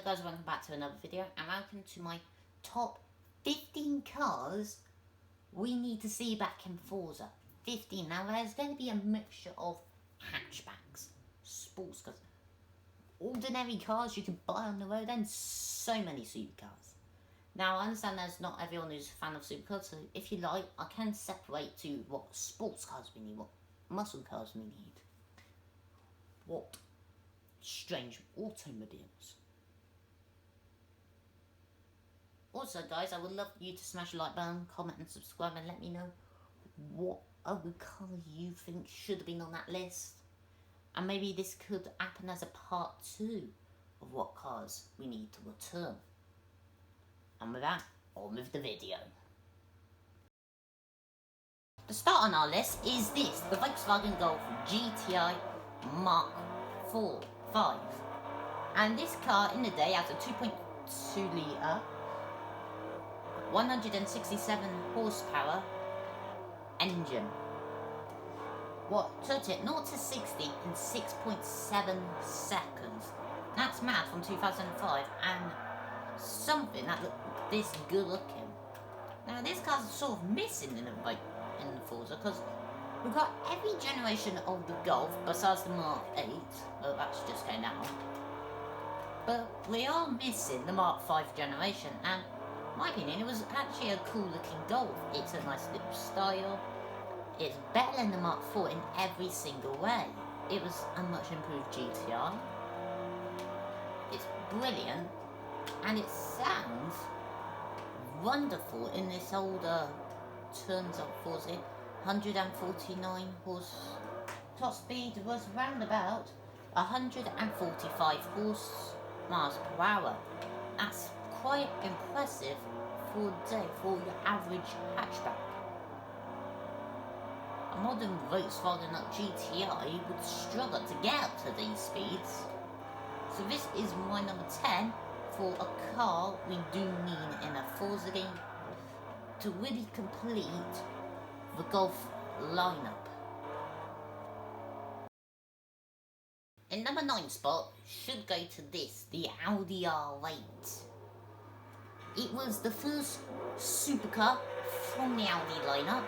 guys, welcome back to another video and welcome to my top 15 cars we need to see back in Forza. 15. Now there's going to be a mixture of hatchbacks, sports cars, ordinary cars you can buy on the road and so many supercars. Now I understand there's not everyone who's a fan of supercars, so if you like I can separate to what sports cars we need, what muscle cars we need, what strange automobiles. Also guys, I would love you to smash the like button, comment and subscribe and let me know what other car you think should have been on that list. And maybe this could happen as a part 2 of what cars we need to return. And with that, on with the video. The start on our list is this, the Volkswagen Golf GTI Mark 5. And this car in the day has a 2.2 litre 167 horsepower engine. What took it 0 to 60 in 6.7 seconds. That's mad from 2005 and something that looked this good looking. Now this car's sort of missing in the Forza because we've got every generation of the Golf besides the Mark 8. Well, that's just came out. But we are missing the Mark 5 generation, and in my opinion, it was actually a cool looking Golf. It's a nice little style. It's better than the Mark 4 in every single way. It was a much improved GTI. It's brilliant, and it sounds wonderful in this older terms of Forza. 149 horse. Top speed was round about 145 miles per hour. That's quite impressive for a day for your average hatchback. A modern Volkswagen GTI would struggle to get up to these speeds. So this is my number 10 for a car we do need in a Forza game to really complete the Golf lineup. In number 9 spot should go to this, the Audi R8. It was the first supercar from the Audi lineup.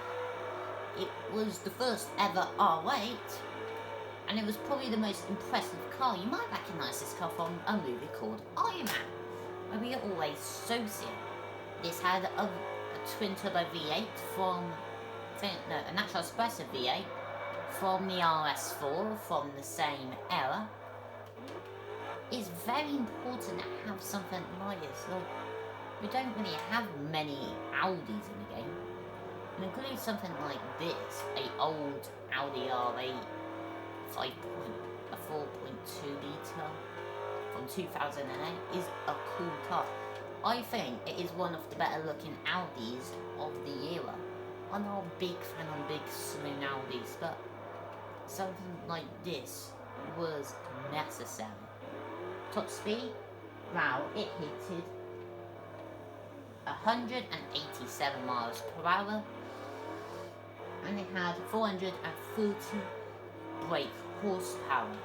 It was the first ever R8, and it was probably the most impressive car. You might recognise this car from a movie called Iron Man, where we always associate. This had a twin turbo V8 from, a natural espresso V8 from the RS4 from the same era. It's very important to have something like this. Look, we don't really have many Audis in the game. It includes something like this, a old Audi R8 4.2 litre from 2008 is a cool car. I think it is one of the better looking Audis of the era. I'm not a big fan of big saloon Audis, but something like this was necessary. Top speed, wow, it hit 187 miles per hour and it had 430 brake horsepower.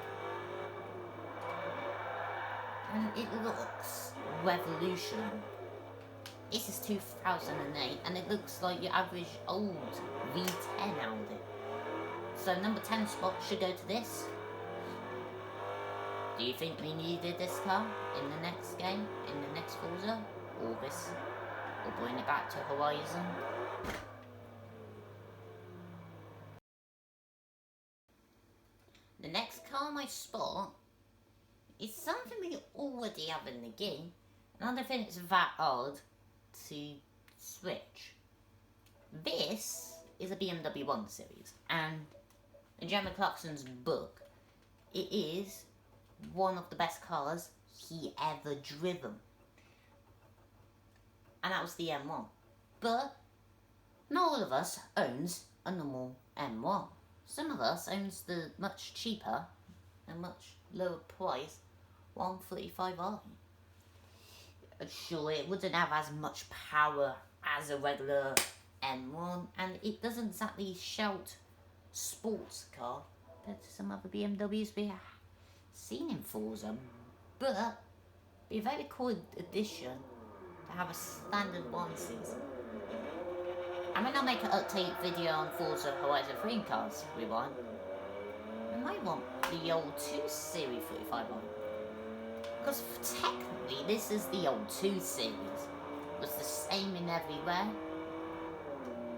And it looks revolutionary. This is 2008 and it looks like your average old V10 Audi. So number 10 spot should go to this. Do you think we needed this car in the next game, in the next Forza, or this, or bring it back to Horizon? The next car on my spot is something we already have in the game, and I don't think it's that hard to switch. This is a BMW 1 Series, and in Jeremy Clarkson's book, it is one of the best cars he ever driven. And that was the M1. But not all of us owns a normal M1. Some of us owns the much cheaper and much lower price 135i. Sure, it wouldn't have as much power as a regular M1, and it doesn't exactly shout sports car compared to some other BMWs we have seen in Forza, but Be a very cool addition to have a standard one season. I mean, I'll make an update video on Forza Horizon 3 cars we want. I might want the old 2 Series 35 one. Because technically this is the old 2 Series. It was the same in everywhere.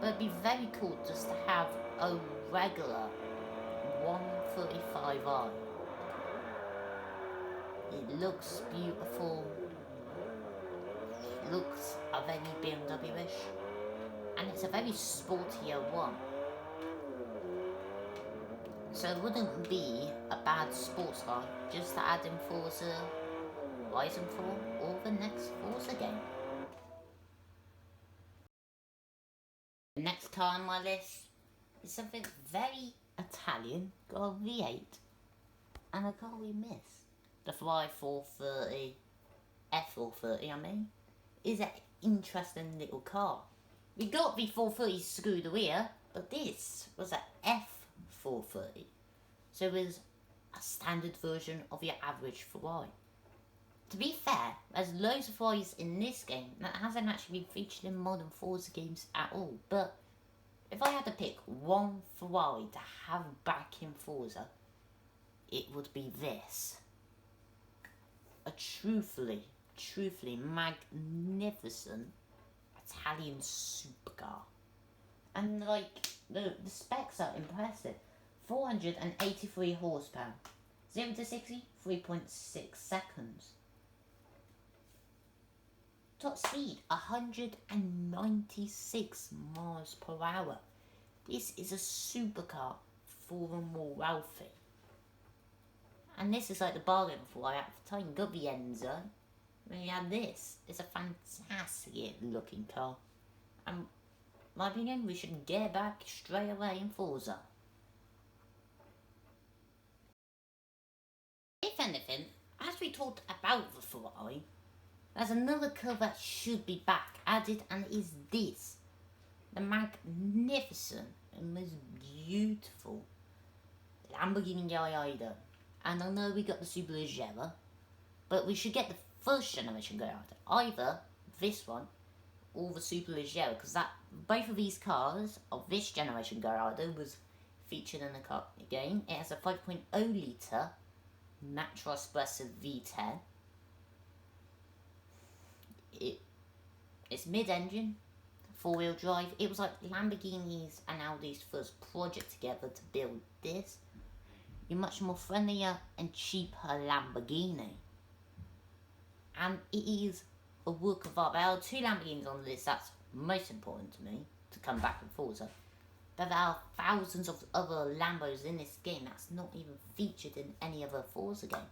But it'd be very cool just to have a regular 135i. It looks beautiful. It looks a very BMW-ish. And it's a very sportier one. So it wouldn't be a bad sports car just to add in Forza Horizon 4 or the next Forza game. The next car on my list is something very Italian, got a V8 and a car we miss. The Ferrari 430, F430 I mean, is an interesting little car. We got the 430 Scuderia, but this was an F430. So it was a standard version of your average Ferrari. To be fair, there's loads of Ferraris in this game that hasn't actually been featured in modern Forza games at all. But if I had to pick one Ferrari to have back in Forza, it would be this. A truthfully magnificent Italian supercar. And like, the specs are impressive. 483 horsepower. 0 to 60, 3.6 seconds. Top speed, 196 miles per hour. This is a supercar for the more wealthy. And this is like the bargain for at the time. Got the Enzo. Then you have this. It's a fantastic looking car. And in my opinion, we should get back straight away in Forza. If anything, as we talked about the Ferrari, there's another car that should be back added, and it is this. The magnificent and most beautiful Lamborghini Gallardo. And I know we got the Superleggera, but we should get the first generation Gallardo. Either this one or the Superleggera, because both of these cars of this generation Gallardo was featured in the game. It has a 5.0 litre natural espresso V10. It's mid-engine, 4-wheel drive. It was like Lamborghini's and Audi's first project together to build this. You're much more friendlier and cheaper Lamborghini. And it is a work of art. There are 2 Lamborghinis on the list, that's most important to me, to come back and Forza. But there are thousands of other Lambos in this game that's not even featured in any other Forza game.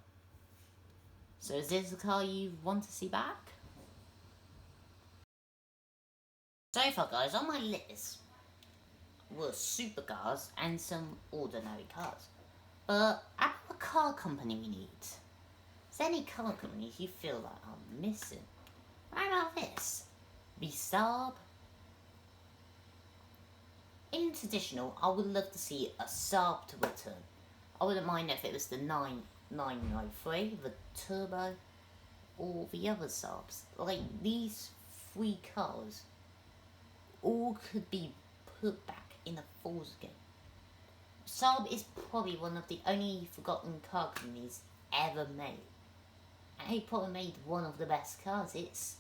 So is this a car you want to see back? So far guys, on my list were supercars and some ordinary cars. But about the car company we need. Is there any car companies you feel like are missing? What about this? The Saab. In traditional, I would love to see a Saab to return. I wouldn't mind if it was the 9903, the Turbo, or the other Saabs. Like, these 3 cars all could be put back in a Forza game. Saab is probably one of the only forgotten car companies ever made. And they probably made one of the best cars. It's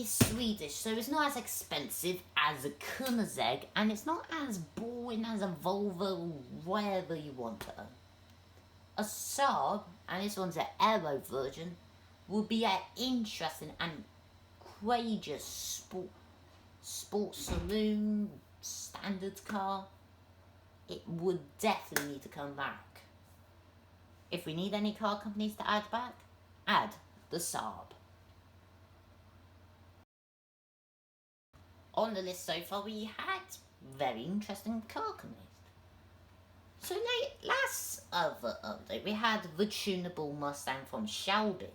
Swedish, so it's not as expensive as a Koenigsegg, and it's not as boring as a Volvo, whatever you want to own. A Saab, and this one's an aero version, would be an interesting and courageous sports saloon standard car. It would definitely need to come back. If we need any car companies to add back, add the Saab. On the list so far, we had very interesting car companies. So last other update, we had the tunable Mustang from Shelby.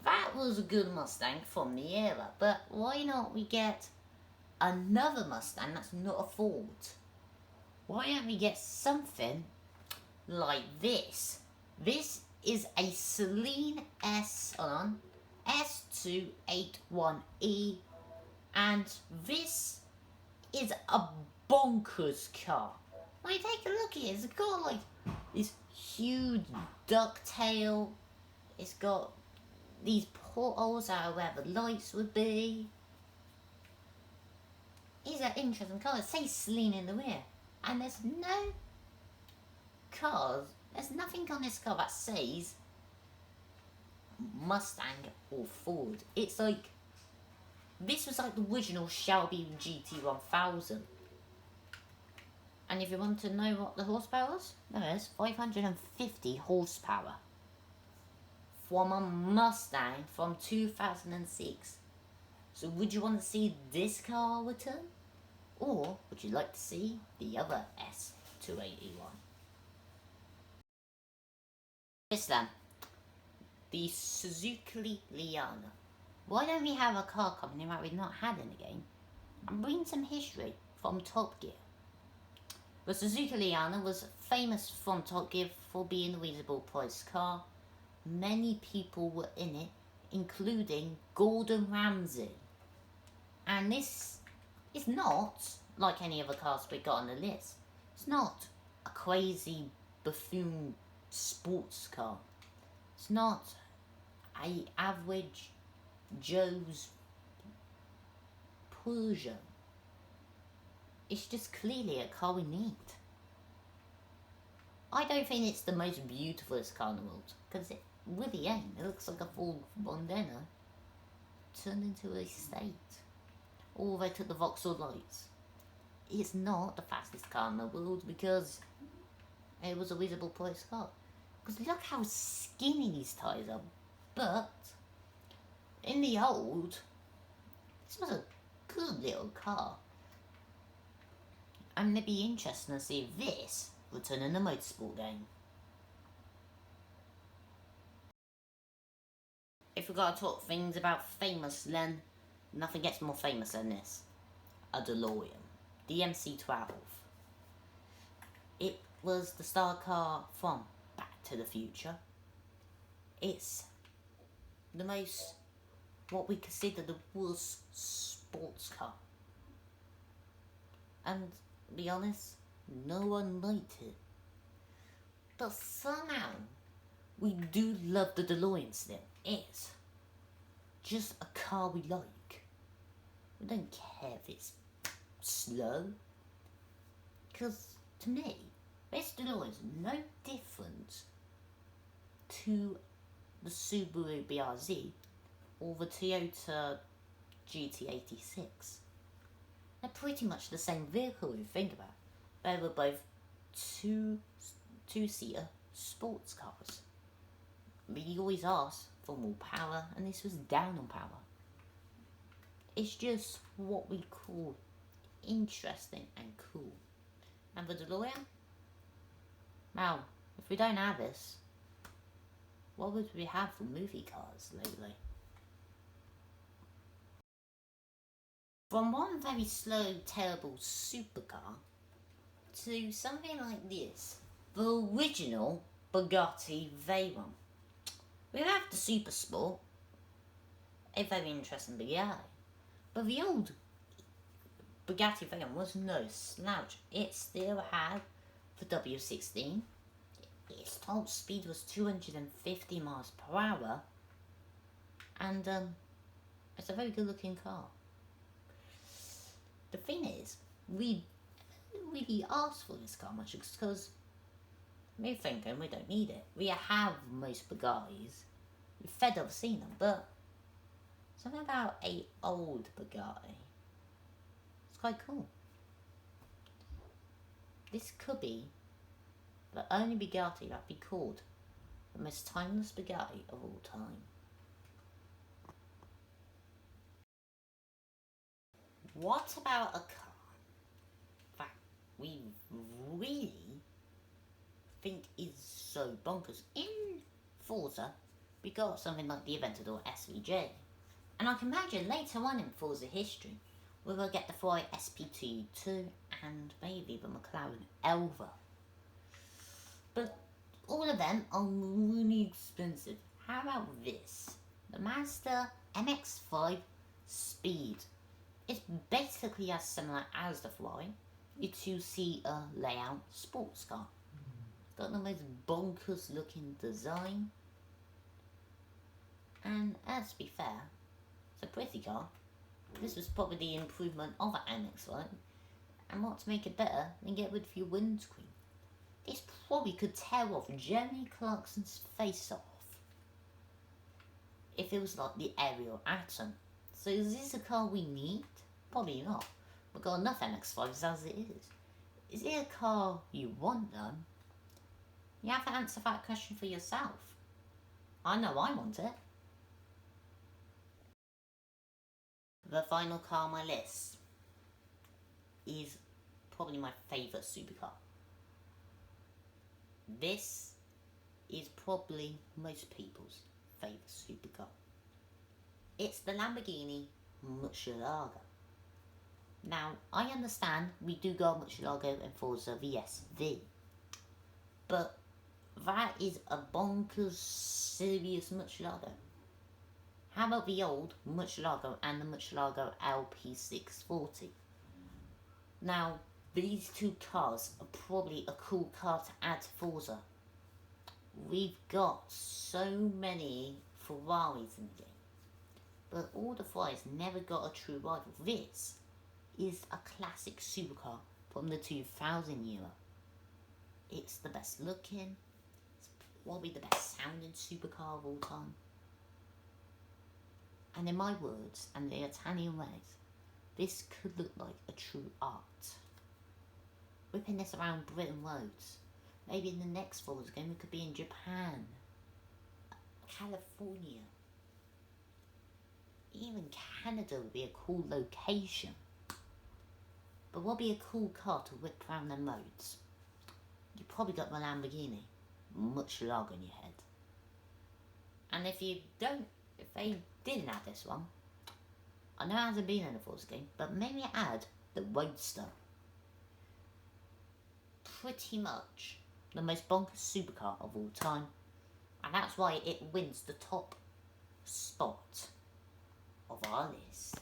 That was a good Mustang from the era, but why not we get another Mustang that's not a Ford? Why don't we get something like this? This is a Celine S281E, and this is a bonkers car. When you take a look at it, it's got like this huge ducktail. It's got these portholes out where the lights would be. It's an interesting car. It says Celine in the rear, and there's nothing on this car that says Mustang or Ford. It's like, this was like the original Shelby GT1000. And if you want to know what the horsepower was, there is 550 horsepower from a Mustang from 2006. So would you want to see this car return? Or would you like to see the other S281? This then, the Suzuki Liana. Why don't we have a car company that we've not had in the game and bring some history from Top Gear? The Suzuki Liana was famous from Top Gear for being a reasonable price car. Many people were in it, including Gordon Ramsay. And this is not like any other cars we got on the list. It's not a crazy buffoon sports car. It's not a average Joe's Peugeot. It's just clearly a car we need. I don't think it's the most beautifulest car in the world, because it really ain't. It looks like a Ford Mondeo turned into a state. All the way to the Vauxhall lights. It's not the fastest car in the world because it was a reasonable price car. Because look how skinny these tyres are. But in the old, this was a good little car. And it'd be interesting to see this return in the motorsport game. If we've got to talk things about famous, then nothing gets more famous than this. A DeLorean. The MC-12. It was the star car from Back to the Future. It's the most, what we consider the worst sports car. And to be honest, no one liked it. But somehow, we do love the DeLorean still. It's just a car we like. We don't care if it's slow. Because to me, this DeLorean is no different to the Subaru BRZ or the Toyota GT86. They're pretty much the same vehicle if you think about it. They were both two-seater sports cars. But you always ask for more power, and this was down on power. It's just what we call interesting and cool. And the DeLorean? Now, if we don't have this, what would we have for movie cars lately? From one very slow, terrible supercar to something like this, the original Bugatti Veyron. We have the Super Sport, a very interesting Bugatti, but the old Bugatti Veyron was no slouch. It still had the W16. Its top speed was 250 miles per hour, and it's a very good looking car. The thing is, we didn't really ask for this car much because we're thinking we don't need it. We have most Bugattis. We're fed up seeing them, but something about a old Bugatti. It's quite cool. This could be the only Bugatti that'd be called the most timeless Bugatti of all time. What about a car that we really think is so bonkers? In Forza, we got something like the Aventador SVJ. And I can imagine later on in Forza history, we will get the Ferrari SP2 and maybe the McLaren Elva. But all of them are really expensive. How about this? The Mazda MX-5 Speed. It's basically as similar as the Fly. It's a two-seater layout sports car. It's got the most bonkers looking design. And let's be fair, it's a pretty car. This was probably the improvement of an MX-5. And what to make it better than get rid of your windscreen? This probably could tear off Jeremy Clarkson's face off if it was like the Aerial Atom. So is this a car we need? Probably not. We've got enough MX-5s as it is. Is it a car you want though? You have to answer that question for yourself. I know I want it. The final car on my list is probably my favourite supercar. This is probably most people's favourite supercar. It's the Lamborghini Murcielago. Now, I understand we do go Murcielago and Forza VSV, but that is a bonkers serious Murcielago. How about the old Murcielago and the Murcielago LP640? Now, these two cars are probably a cool car to add to Forza. We've got so many Ferraris in the game, but all the Ferraris never got a true rival. This is a classic supercar from the 2000 era. It's the best looking, it's probably the best sounding supercar of all time. And in my words, and the Italian ways, this could look like a true art. Whipping this around Britain roads. Maybe in the next Forza game we could be in Japan, California. Even Canada would be a cool location. But what would be a cool car to whip around them roads? You probably got the Lamborghini Murcielago in your head. And if they didn't add this one, I know it hasn't been in the Forza game, but maybe add the Roadster. Pretty much the most bonkers supercar of all time, and that's why it wins the top spot of our list.